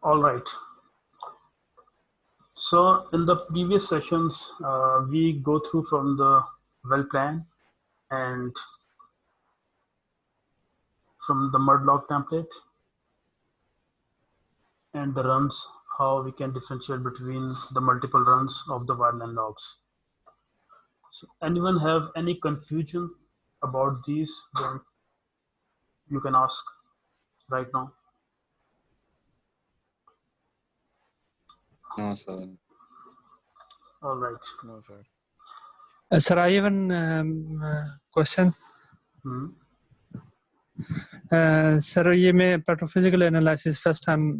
All right. So in the previous sessions, we go through from the well plan and from the mud log template and the runs, how we can differentiate between the multiple runs of the wireline logs. So anyone have any confusion about these? Then you can ask right now. No, sir. All right. No, sir. Sir, I have a question. Sir ये मैं पेट्रोफिजिकल analysis first time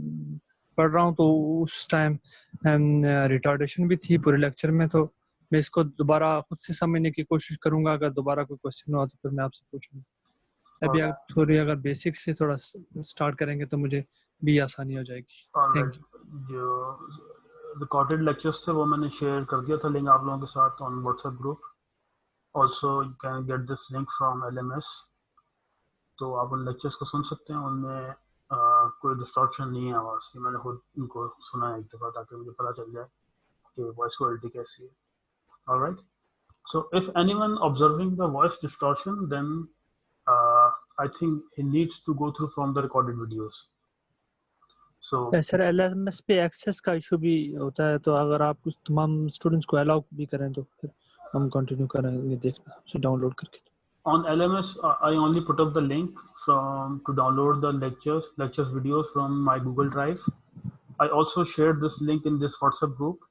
पढ़ रहा हूँ, तो उस time retardation भी थी पूरे लेक्चर में, तो मैं इसको दोबारा खुद से समझने की कोशिश करूंगा। अगर दोबारा कोई क्वेश्चन हुआ तो फिर मैं आपसे पूछूंगा। अभी आप थोड़ी अगर बेसिक से थोड़ा स्टार्ट करेंगे तो मुझे भी आसानी हो जाएगी। Thank you. जो रिकॉर्डेड लेक्चर्स थे वो मैंने शेयर कर दिया था लिंक आप लोगों के साथ on WhatsApp group. Also you can get this link from LMS, तो आप उन लेक्चर्स को सुन सकते हैं। उनमें कोई डिस्टॉर्शन नहीं है आवाज़ की। मैंने खुद उनको सुना है एक दफ़ा ताकि मुझे पता चल जाए कि वॉइस क्वालिटी कैसी है। Alright, so if anyone observing the voice distortion then I think he needs to go through from the recorded videos. So sir LMS पे एक्सेस का इशू भी होता है, तो अगर आप कुछ तमाम स्टूडेंट्स को अलाउ भी करें तो फिर हम कंटिन्यू करेंगे देखना उसे डाउनलोड करके। On LMS, I only put up the link to download the lectures videos from my Google Drive. I also shared this link in this WhatsApp group.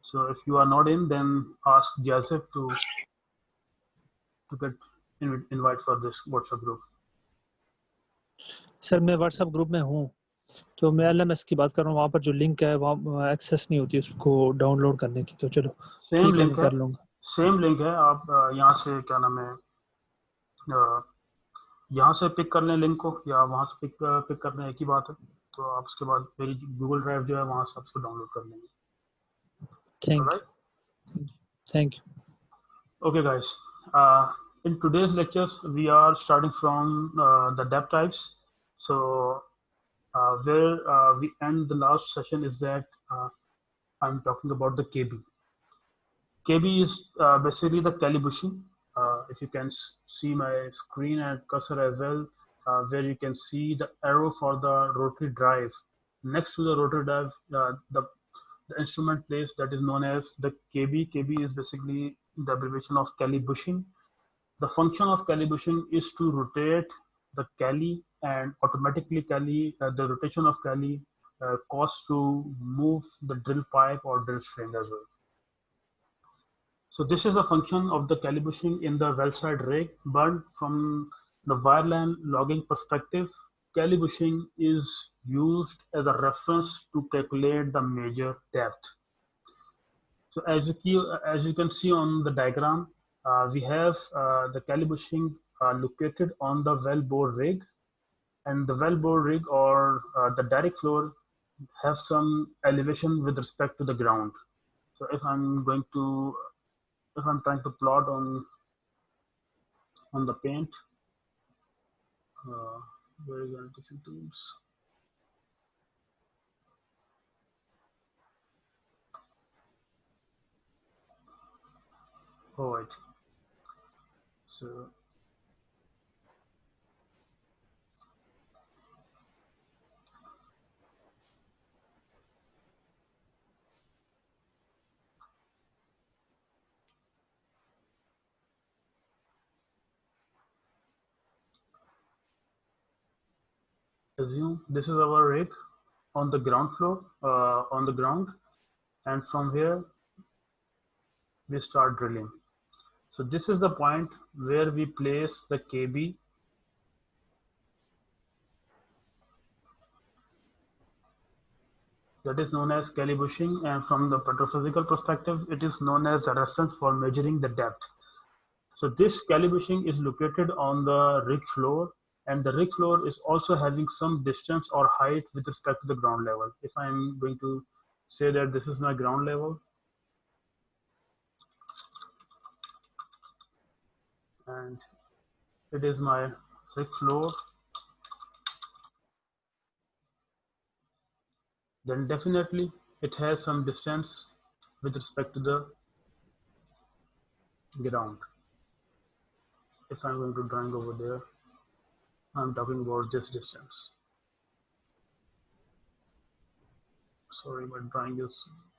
So if you are not in, then ask Joseph to get invite for this WhatsApp group. Sir मैं WhatsApp group में हूँ, तो मैं LMS की बात कर रहा हूँ। वहाँ पर जो लिंक है वहाँ एक्सेस नहीं होती उसको डाउनलोड करने की, तो चलो सेम ठीक है, लिंक मैं है, कर लूँगा। सेम लिंक है। आप यहाँ से क्या नाम है, यहाँ से पिक कर लें लिंक को, या वहाँ से पिक कर लें, एक ही बात है। तो आप उसके बाद मेरी गूगल ड्राइव जो है वहाँ से आप उसको डाउनलोड कर लेंगे। Thank you. Okay, guys. In today's lectures, we are starting from the depth types. So where we end the last session is that I'm talking about the KB. KB is basically the Kelly bushing. If you can see my screen and cursor as well, where you can see the arrow for the rotary drive. Next to the rotary drive, the instrument place that is known as the KB. KB is basically the abbreviation of Kelly bushing. The function of Kelly bushing is to rotate the Kelly, and automatically Kelly, the rotation of Kelly causes to move the drill pipe or drill string as well. So this is a function of the Kelly bushing in the well side rig, but from the wireline logging perspective, Kelly bushing is used as a reference to calculate the major depth. So as you can see on the diagram, we have the Kelly bushing located on the well bore rig, and the well bore rig or the direct floor have some elevation with respect to the ground. So if I'm trying to plot on the paint, where is the annotation tools? Oh, right. So assume this is our rig on the ground floor, on the ground, and from here we start drilling. So this is the point where we place the KB. That is known as Kelly bushing, and from the petrophysical perspective, it is known as the reference for measuring the depth. So this Kelly bushing is located on the rig floor, and the rig floor is also having some distance or height with respect to the ground level. If I'm going to say that this is my ground level, and it is my rig floor, then definitely it has some distance with respect to the ground. If I'm going to drawing over there, I'm talking about this distance. Sorry, my drawing is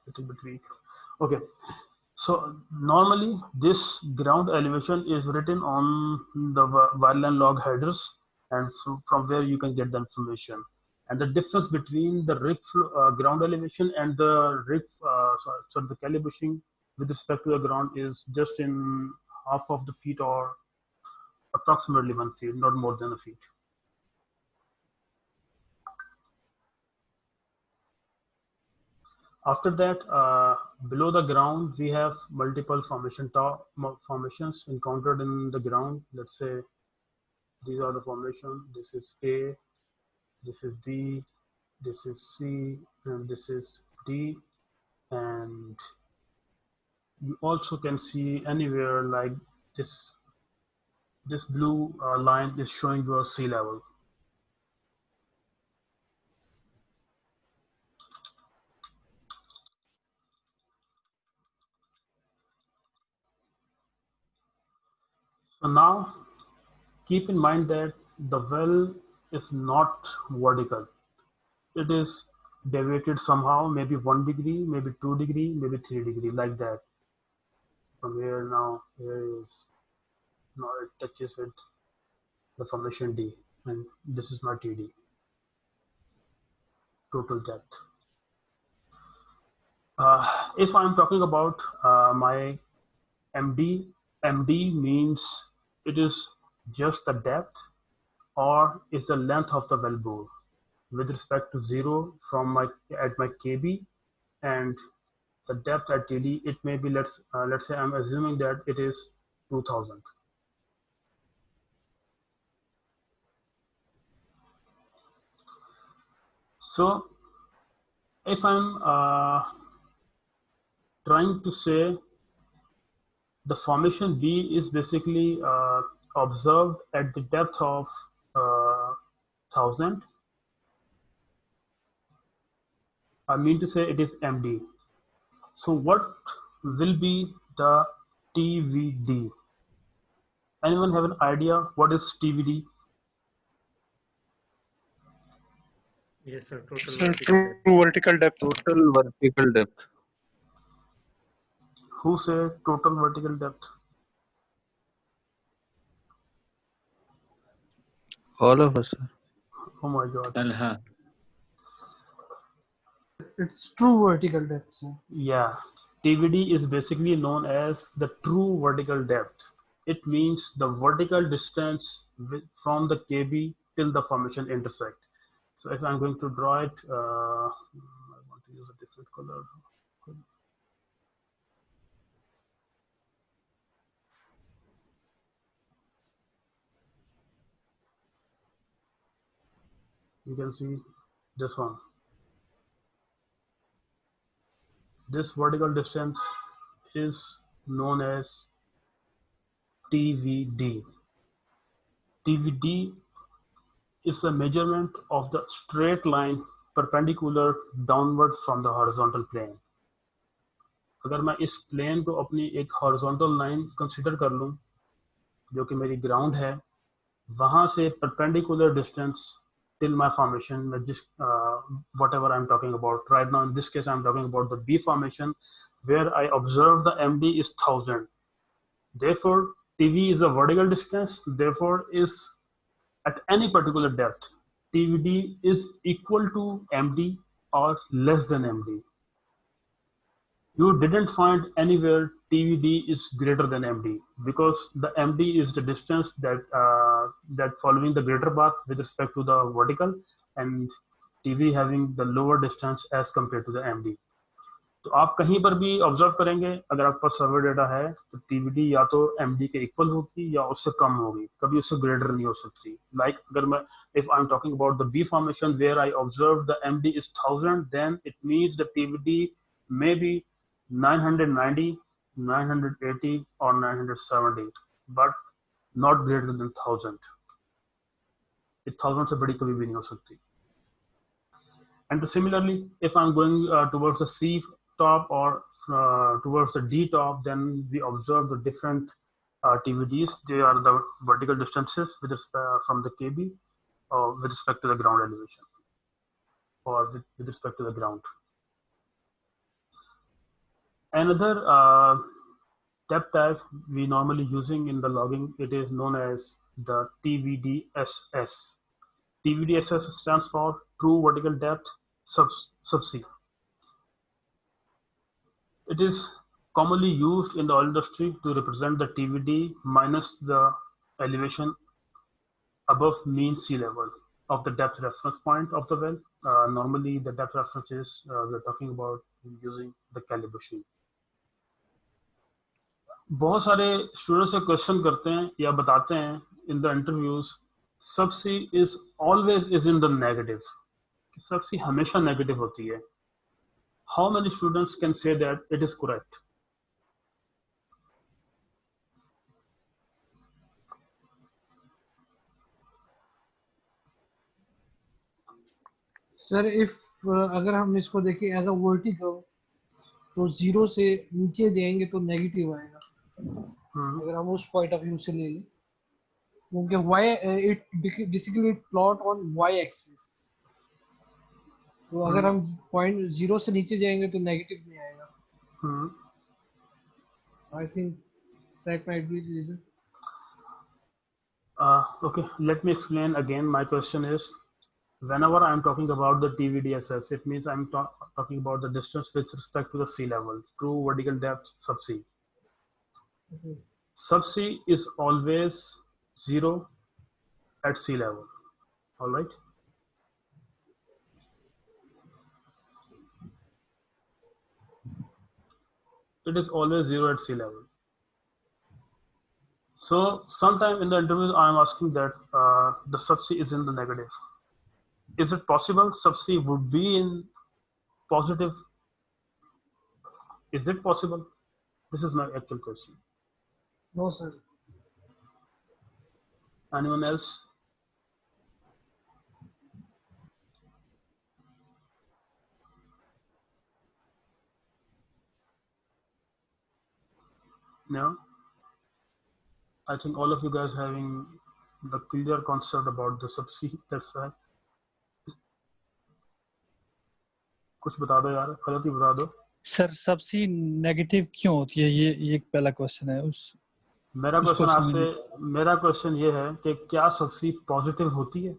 a little bit weak. Okay, so normally this ground elevation is written on the wireline log headers, and from where you can get the information. And the difference between the rig ground elevation and the rig, the calibrating with respect to the ground is just in half of the feet or approximately 1 feet, not more than a feet. After that, below the ground, we have multiple formations encountered in the ground. Let's say these are the formations. This is A, this is B, this is C, and this is D. And you also can see anywhere like this. This blue line is showing your sea level. So now keep in mind that the well is not vertical. It is deviated somehow, maybe 1 degree, maybe 2 degree, maybe 3 degree, like that. From here now, here is, now it touches with the formation D, and this is my TD, total depth. If I'm talking about my MD, MD means it is just the depth or is the length of the well bore with respect to 0 from my at my KB, and the depth at TD, it may be, let's say I'm assuming that it is 2000. So if I'm trying to say the formation B is basically observed at the depth of 1000, I mean to say it is MD. So what will be the TVD? Anyone have an idea what is TVD? Yes, sir. Total True vertical depth. Total vertical depth. Who say total vertical depth? All of us. Oh my God. Talha. It's true vertical depth, sir. Yeah, TVD is basically known as the true vertical depth. It means the vertical distance from the KB till the formation intersect. So if I'm going to draw it, I want to use a different color. You can see this one. This vertical distance is known as TVD. TVD is a measurement of the straight line perpendicular downward from the horizontal plane. अगर मैं इस plane को अपनी एक horizontal line consider कर लूं जो कि मेरी ग्राउंड है, वहां से perpendicular distance till my formation, whatever I'm talking about right now. In this case, I'm talking about the B formation, where I observe the MD is 1000. Therefore, TV is a vertical distance. Therefore, is at any particular depth, TVD is equal to MD or less than MD. You didn't find anywhere TVD is greater than MD, because the MD is the distance that following the greater path with respect to the vertical, and TV having the lower distance as compared to the MD. तो आप कहीं पर भी observe करेंगे, अगर आपके पास survey data है तो TVD या तो MD के इक्वल होगी या उससे कम होगी, कभी उससे ग्रेटर नहीं हो सकती. लाइक अगर मैं, if I'm talking about the B formation where I observed the MD is 1000, then it means the TVD may be 990, 980 or 970, but not greater than 1000. 1000 से बड़ी कभी भी नहीं हो सकती. And similarly, if I'm going towards the C top or towards the D top, then we observe the different TVDs. They are the vertical distances from the KB with respect to the ground elevation, or with respect to the ground. Another depth type we normally using in the logging, it is known as the TVDSS. TVDSS stands for True Vertical Depth Subsea. It is commonly used in the oil industry to represent the TVD minus the elevation above mean sea level of the depth reference point of the well. Normally, the depth reference is we're talking about using the calibration. बहुत सारे students से question करते हैं या बताते हैं in the interviews सबसी is always is in the negative, सबसी हमेशा नेगेटिव होती है. How many students can say that it is correct? Sir if अगर हम इसको देखें एज अ वर्टिकल तो जीरो से नीचे जाएंगे तो नेगेटिव आएगा. अगर हम उस पॉइंट ऑफ व्यू से ले लें, क्योंकि Y it basically plot on Y axis, तो अगर हम पॉइंट जीरो से नीचे जाएंगे तो नेगेटिव नहीं आएगा. I think that might be the reason. Okay, let me explain again. My question is, whenever I'm talking about the TVDSS, it means I'm talking about the distance with respect to the sea level, true vertical depth subsea. Subsea is always zero at sea level. All right. It is always zero at sea level. So sometime in the interview, I'm asking that the subsea is in the negative. Is it possible subsea would be in positive? Is it possible? This is my actual question. No sir. Anyone else? No? I think all of you guys having the clear concept about the subsea. That's right. कुछ बता दो यार, गलत ही बता दो. Sir सबसी negative क्यों होती है, ये एक पहला क्वेश्चन है. मेरा उसको क्वेश्चन समझ- आपसे, मेरा क्वेश्चन ये है कि क्या सबसी पॉजिटिव होती है?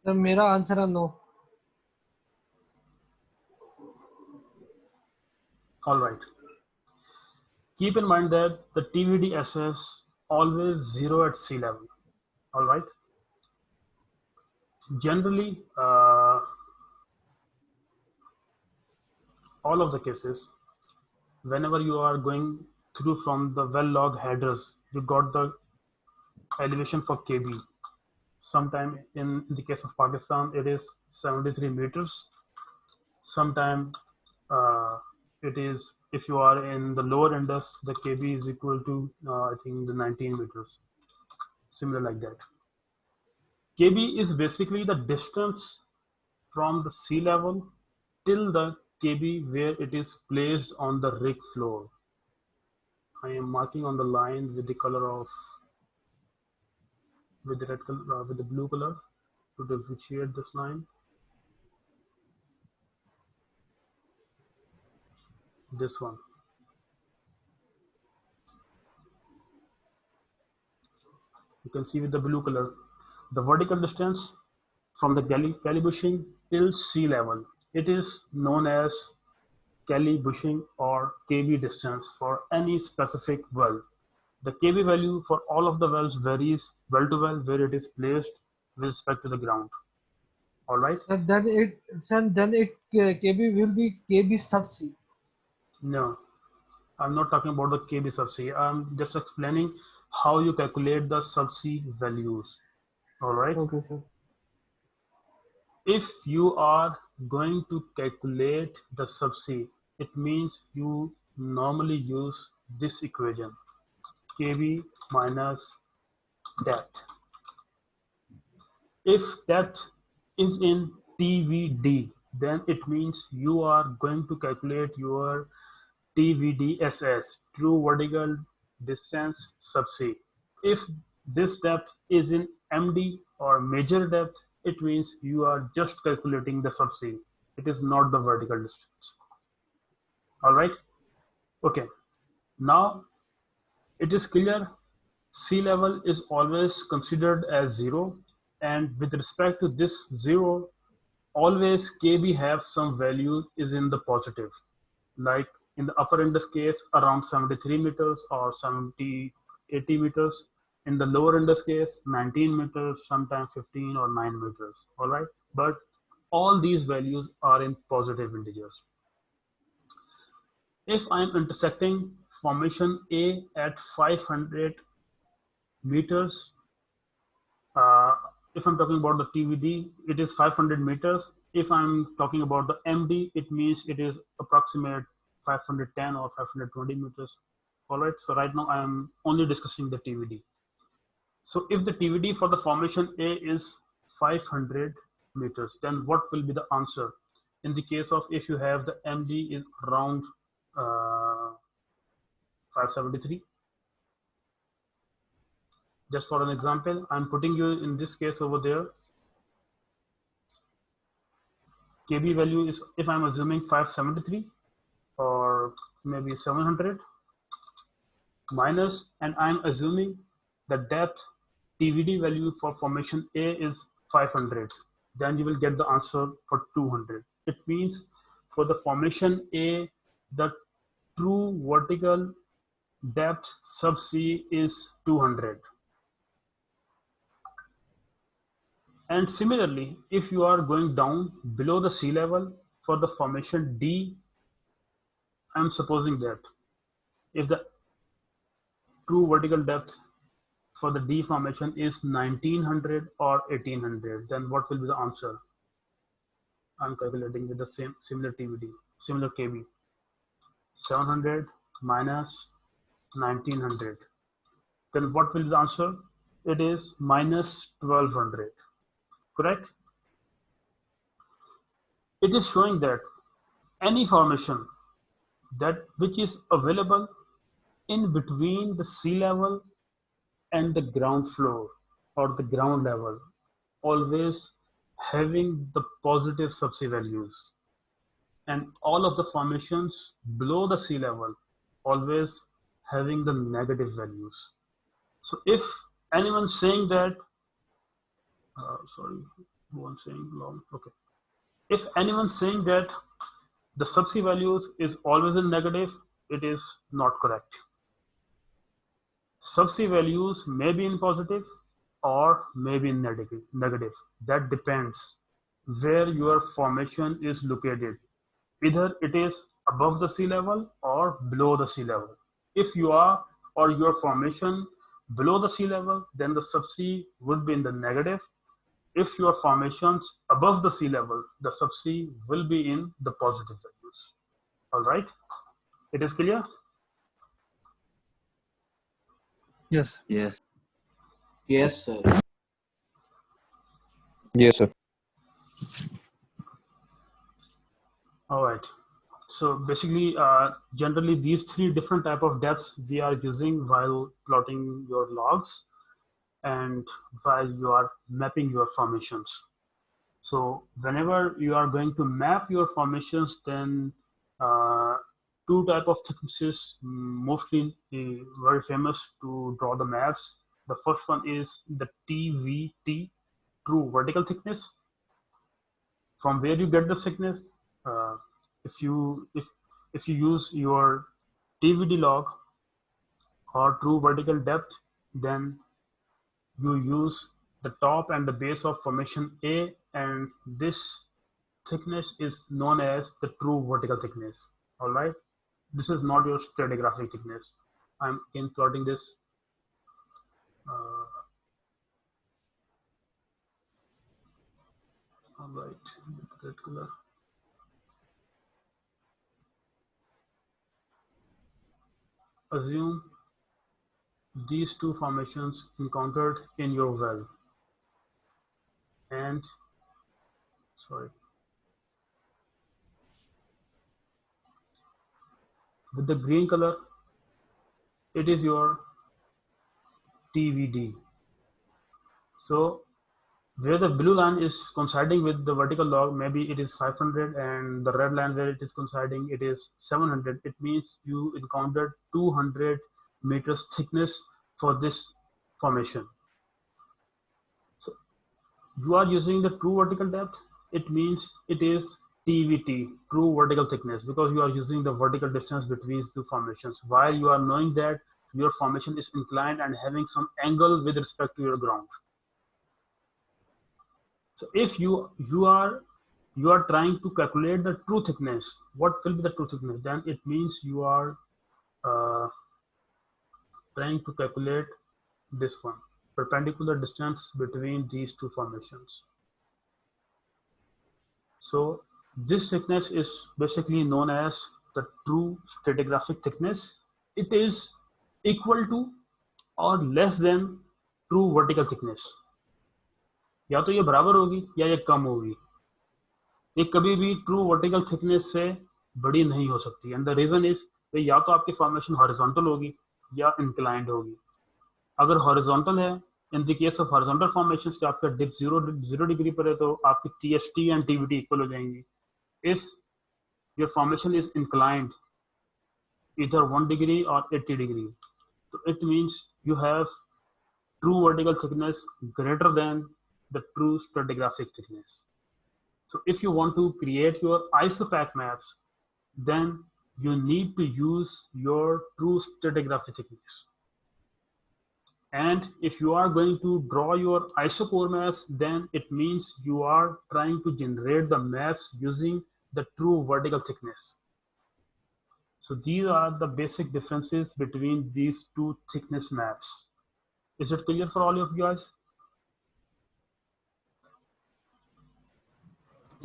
सर मेरा आंसर है no. All right. Keep in mind that the TVDSS always zero at sea level. All right. Generally, all of the cases, whenever you are going through from the well log headers, you got the elevation for KB. Sometime in the case of Pakistan, it is 73 meters. Sometime it is, if you are in the lower Indus, the KB is equal to I think the 19 meters, similar like that. KB is basically the distance from the sea level till the KB where it is placed on the rig floor. I am marking on the line with the color of, with the red color, with the blue color to differentiate this line. This one. You can see with the blue color, the vertical distance from the galley bushing till sea level. It is known as galley bushing or KB distance for any specific well. The KB value for all of the wells varies well to well where it is placed with respect to the ground. All right? Then it KB will be KB subsea. No, I'm not talking about the KB subsea. I'm just explaining how you calculate the subsea values. All right? Okay, sir. If you are going to calculate the subsea, it means you normally use this equation, KB minus depth. If depth is in TVD, then it means you are going to calculate your TVDSS, true vertical distance subsea. If this depth is in MD or major depth, it means you are just calculating the subsea. It is not the vertical distance. All right. Okay. Now it is clear sea level is always considered as zero, and with respect to this zero, always KB have some value is in the positive, like in the upper index case around 73 meters or 80 meters. In the lower index case, 19 meters, sometimes 15 or 9 meters. All right, but all these values are in positive integers. If I'm intersecting formation A at 500 meters, if I'm talking about the TVD, it is 500 meters. If I'm talking about the MD, it means it is approximate 510 or 520 meters. All right, so right now I am only discussing the TVD. So if the TVD for the formation A is 500 meters, then what will be the answer? In the case of if you have the MD is around 573. Just for an example, I'm putting you in this case over there. KB value is, if I'm assuming 573 or maybe 700 minus, and I'm assuming the depth TVD value for formation A is 500, then you will get the answer for 200. It means for the formation A, the true vertical depth subsea is 200. And similarly, if you are going down below the sea level for the formation D, I'm supposing that if the true vertical depth for the D formation is 1900 or 1800, then what will be the answer? I'm calculating with the same similar TVD, similar KB. 700 minus 1900. Then what will be the answer? It is minus 1200. Correct? It is showing that any formation that which is available in between the sea level and the ground floor or the ground level, always having the positive subsea values, and all of the formations below the sea level always having the negative values. So if anyone saying that, sorry, one saying long, okay. If anyone saying that the subsea values is always in negative, it is not correct. Subsea values may be in positive or may be in negative. That depends where your formation is located. Either it is above the sea level or below the sea level. If you are or your formation below the sea level, then the subsea would be in the negative. If your formations above the sea level, the subsea will be in the positive values. All right, it is clear? Yes. Yes. Yes, sir. Yes, sir. All right. So basically, generally these three different type of depths we are using while plotting your logs and while you are mapping your formations. So whenever you are going to map your formations, then two type of thicknesses mostly very famous to draw the maps. The first one is the TVT, true vertical thickness. From where you get the thickness? Uh, if you use your TVD log or true vertical depth, then you use the top and the base of formation A, and this thickness is known as the true vertical thickness. All right, this is not your stratigraphic thickness. I'm again plotting this. All right, red color. Assume these two formations encountered in your well, and Sorry. With the green color, it is your TVD. So where the blue line is coinciding with the vertical log, maybe it is 500, and the red line where it is coinciding, it is 700. It means you encountered 200 meters thickness for this formation. So you are using the true vertical depth. It means it is TVT, true vertical thickness, because you are using the vertical distance between two formations, while you are knowing that your formation is inclined and having some angle with respect to your ground. So if you are trying to calculate the true thickness, what will be the true thickness? Then it means you are trying to calculate this one, perpendicular distance between these two formations. So this thickness is basically known as the true stratigraphic thickness. It is equal to or less than true vertical thickness. या तो ये बराबर होगी या ये कम होगी, ये कभी भी ट्रू वर्टिकल थिकनेस से बड़ी नहीं हो सकती। एंड द रीजन इज या तो आपकी फॉर्मेशन हॉरिजॉन्टल होगी या इंक्लाइंड होगी। अगर हॉरिजॉन्टल है, in the case of horizontal formations कि आपका डिप 0 डिग्री पर है, तो आपकी टीएसटी एंड टीवीटी इक्वल हो जाएंगी। If your formation is inclined either 1 degree or 80 degree, so it means you have true vertical thickness greater than the true stratigraphic thickness. So if you want to create your isopack maps, then you need to use your true stratigraphic thickness. And if you are going to draw your isocore maps, then it means you are trying to generate the maps using the true vertical thickness. So these are the basic differences between these two thickness maps. Is it clear for all of you guys?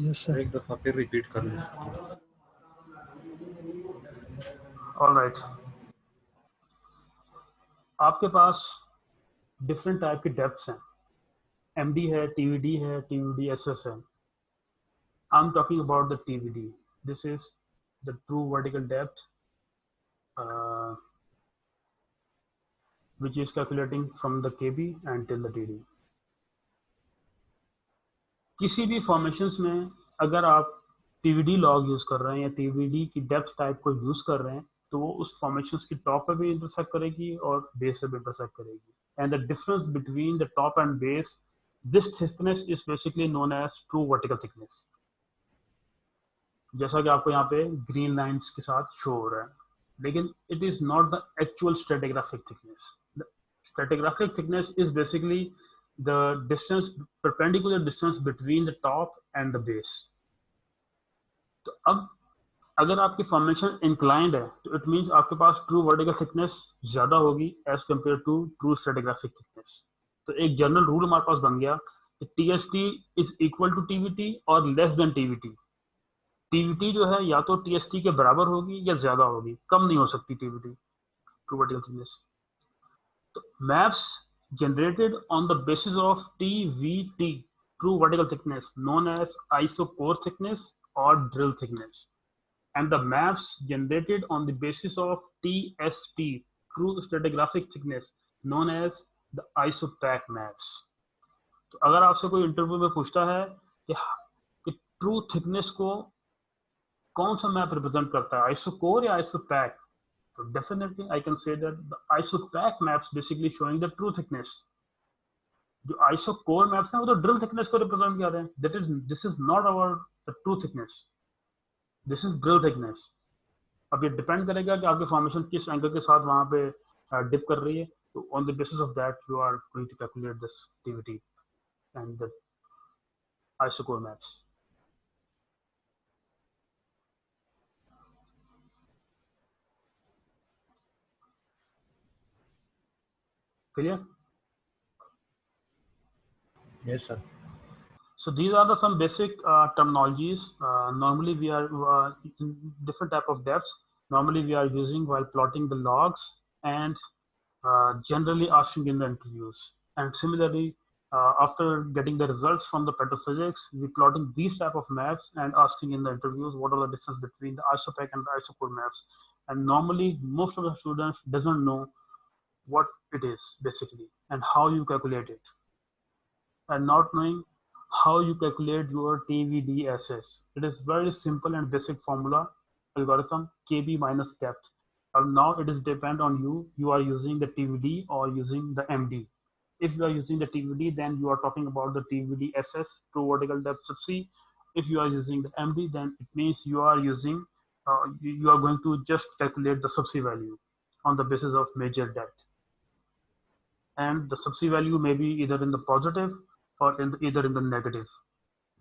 Yes, sir. एक दफा फिर repeat कर लें। All right. आपके पास different type के depths हैं, MD है, TVD है, टीवीडी एसएस है। I am talking about the TVD. This is the true vertical depth which is calculating from the KB and till the TD. किसी भी formations में अगर आप TVD लॉग यूज कर रहे हैं या TVD की डेप्थ टाइप को यूज कर रहे हैं, तो वो उस फॉर्मेशंस की टॉप पे भी इंटरसेक्ट करेगी और बेस पे भी इंटरसेक्ट करेगी. And the difference between the top and base, this thickness is basically known as true vertical thickness, जैसा कि आपको यहाँ पे ग्रीन लाइंस के साथ शो हो रहा है. लेकिन it is not the actual stratigraphic thickness. The stratigraphic thickness is basically the distance, perpendicular distance between the top and the base. तो अब अगर आपकी फॉर्मेशन इंक्लाइंड है, तो इट मींस आपके पास ट्रू वर्टिकल थिकनेस ज्यादा होगी as compare to true stratigraphic thickness. तो एक जनरल रूल हमारे पास बन गया कि TST is equal to TVT और लेस देन टीवीटी. टीवीटी जो है या तो टीएसटी के बराबर होगी या ज्यादा होगी, कम नहीं हो सकती टीवीटी, ट्रू वर्टिकल थिकनेस. तो maps generated on the basis of TVT, true vertical thickness, known as isocore thickness or drill thickness, and the maps generated on the basis of TST, true stratigraphic thickness, known as the isopack maps. तो अगर आपसे कोई interview में पूछता है कि true thickness को कौन सा मैप रिप्रेजेंट करता है, आइसोकोर या आइसोपैक, so definitely I can say that the isopack maps basically showing the true thickness. जो isocore maps हैं वो तो drill thickness को represent कर रहे हैं. This is not our the true thickness. This is drill thickness. अब ये depend करेगा कि आपकी formation किस angle के साथ वहाँ पे dip कर रही है. तो on the basis of that you are going to calculate this TVT and the isocore maps. Clear? Yes, sir. So these are some basic terminologies. Normally we are in different type of depths. Normally we are using while plotting the logs and generally asking in the interviews. And similarly, After getting the results from the petrophysics, we plotting these type of maps and asking in the interviews what are the difference between the ISOPAC and the ISOCORE maps. And normally, most of the students doesn't know what it is basically and how you calculate it, and not knowing how you calculate your TVDSS. It is very simple and basic formula algorithm, KB minus depth. Now it is depend on you. You are using the TVD or using the MD. If you are using the TVD, then you are talking about the TVDSS, true vertical depth subsea. If you are using the MD, then it means you are using, you are going to just calculate the subsea value on the basis of major depth. And the subsea value may be either in the positive or either in the negative.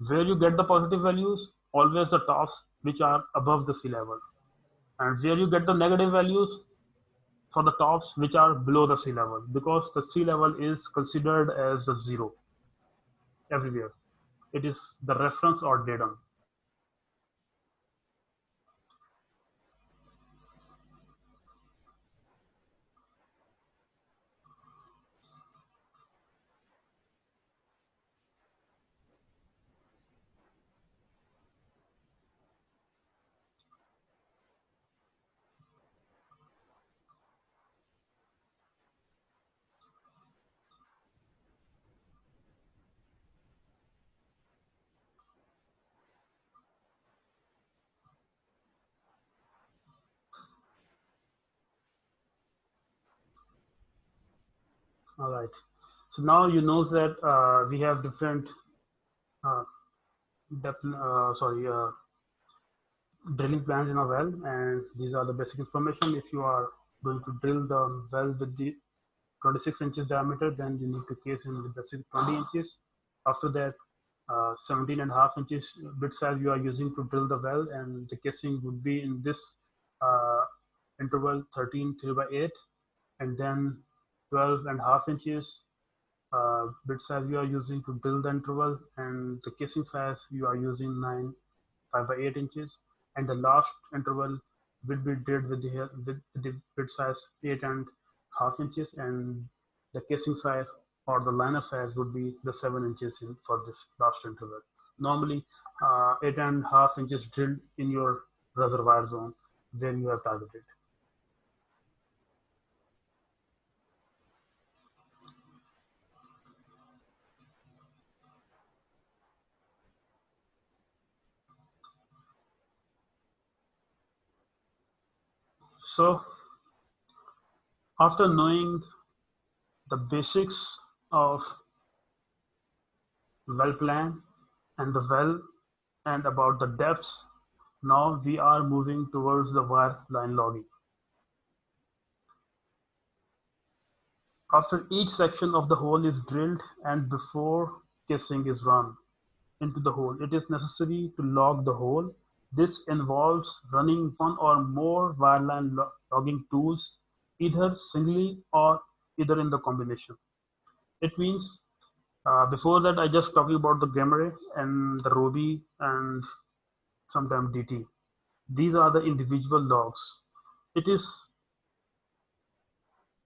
Where you get the positive values, always the tops which are above the sea level. And where you get the negative values, for the tops which are below the sea level, because the sea level is considered as the zero everywhere. It is the reference or datum. All right. So now you know that we have different uh, depth, drilling plans in a well, and these are the basic information. If you are going to drill the well with the 26 inches diameter, then you need to case in with the 20 inches. After that, 17 and a half inches bit size you are using to drill the well, and the casing would be in this uh, interval 13 3/8, and then 12 and a half inches bit size you are using to drill the interval, and the casing size you are using 5/8 inches, and the last interval will be drilled with the bit size 8.5 inches, and the casing size or the liner size would be the 7 inches for this last interval. Normally, 8.5 inches drilled in your reservoir zone, then you have targeted. So, after knowing the basics of well plan and the well and about the depths, now we are moving towards the wireline logging. After each section of the hole is drilled and before casing is run into the hole, it is necessary to log the hole. This involves running one or more wireline logging tools, either singly or either in the combination. It means before that I just talking about the gamma ray and the Robi and sometimes DT. These are the individual logs. It is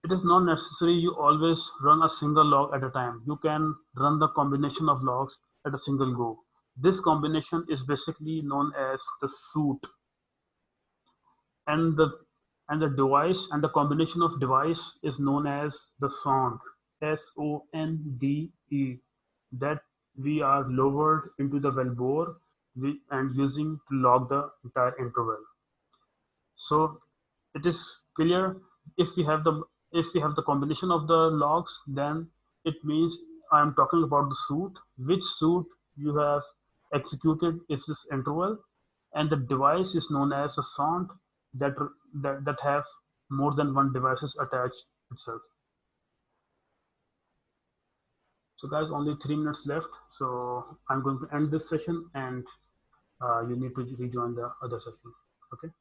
not necessary you always run a single log at a time. You can run the combination of logs at a single go. This combination is basically known as the suit, and the device and the combination of device is known as the sonde, SONDE, that we are lowered into the well bore and using to log the entire interval. So it is clear, if we have the combination of the logs, then it means I am talking about the suit. Which suit you have executed is this interval, and the device is known as a sonde that have more than one devices attached itself. So guys, only 3 minutes left. So I'm going to end this session, and you need to rejoin the other session. Okay.